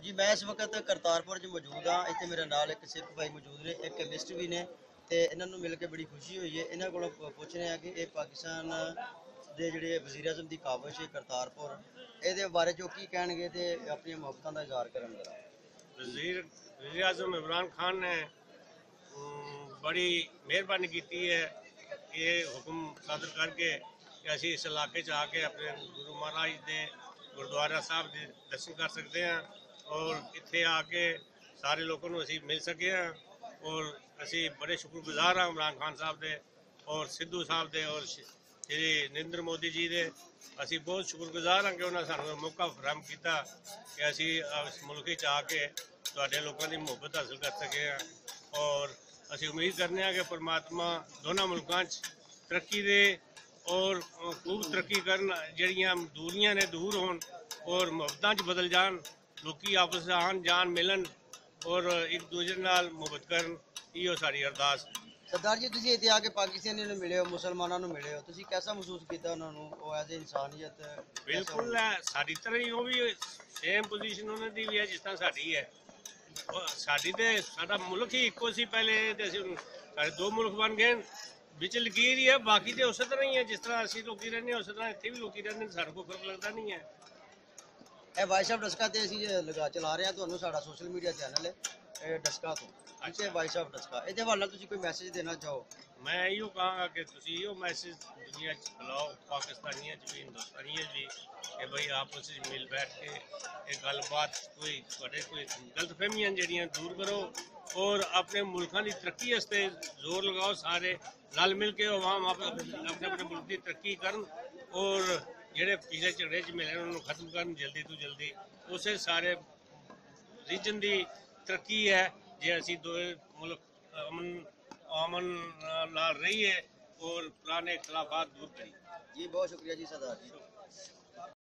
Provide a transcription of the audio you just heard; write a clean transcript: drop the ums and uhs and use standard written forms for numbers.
जी मैं इस वक्त करतारपुर च मौजूद हाँ। इतने मेरे नाल एक सिख भाई मौजूद ने, एक केमिस्ट भी ने, तो इन्होंने मिल के बड़ी खुशी हुई है। इन्हों को पूछने हैं कि ये पाकिस्तान के जोड़े वज़ीर आज़म की काबश है करतारपुर, ये बारे जो की कहणगे ते अपनी मुहब्बतां दा इज़हार करनगे। वज़ीर आज़म इमरान खान ने बड़ी मेहरबानी की है ये हुक्म सादर करके कि असी इस इलाके च आके अपने गुरु महाराज के गुरुद्वारा साहब के दर्शन कर सकते हैं और इत्थे आके सारे लोगों को असी मिल सके हैं। और असी बड़े शुक्रगुजार हाँ इमरान खान साहब के और सिद्धू साहब के और श्री नरेंद्र मोदी जी के। असी बहुत शुक्रगुजार हाँ कि उन्होंने सानू मौका फराहम किया कि असी इस मुल्क आके तुहाडे लोगों की मुहब्बत हासिल कर सके हैं। और असी उम्मीद करने कि परमात्मा दोनों मुल्कों तरक्की दे और खूब तरक्की करन, जड़ियाँ दूरियां ने दूर होन और मुहब्बतां बदल जान, लोग आपस आन जान मिलन और एक दूसरे नाल मुहब्बत करन। इहो साडी अरदास। सरदार जी तुसीं इत्थे आके पाकिस्तानी नूं मिले हो, मुसलमानों नूं मिले हो, तुसीं कैसा महसूस किया उन्होंने वो एज ए इंसानियत? बिल्कुल है साडी तरह ही वो भी सेम पोजीशन उन्होंने दी भी है जिस तरह साडी है। साडी ते साडा मुल्क ही इक्को सी पहले ते असीं साडे दो मुल्क बन गए बिच लकीर ही है, बाकी तो उस तरह ही है जिस तरह असीं लोग रहने उस तरह इत्थे भी लोग रहने, सानू कोई फर्क लगता नहीं है। ਇਹ ਵਾਈ ਸਾਹਿਬ ਡਸਕਾ ਤੇ ਅਸੀਂ ਲਗਾ ਚਲਾ ਰਹੇ ਹਾਂ, ਤੁਹਾਨੂੰ ਸਾਡਾ ਸੋਸ਼ਲ ਮੀਡੀਆ ਚੈਨਲ ਹੈ ਇਹ ਡਸਕਾ ਤੋਂ। ਅੱਛਾ ਵਾਈ ਸਾਹਿਬ ਡਸਕਾ, ਇਹਦੇ ਹਵਾਲੇ ਨਾਲ ਤੁਸੀਂ ਕੋਈ ਮੈਸੇਜ ਦੇਣਾ ਚਾਹੋ? मैं इो कहांगा कि तुसीं इहो मैसेज दुनिया फैलाओ, पाकिस्तानियों भी हिंदुस्तानियों भी, कि भाई आपस में मिल बैठ के एक गलबात कोई गलतफहमियां जड़ियां दूर करो और अपने मुल्कों की तरक्की वास्ते जोर लगाओ। सारे रल मिल के अवाम अपने अपने मुल्क की तरक्की करन और जेडे पिछले झगड़े च मिले उन्होंने खत्म करन जल्दी तो जल्दी। उस सारे रीजन की तरक्की है जे असी दो मुल्क अमन नाल रहिए और पुराने खिलाफात दूर करिए। जी बहुत शुक्रिया जी सरदार जी।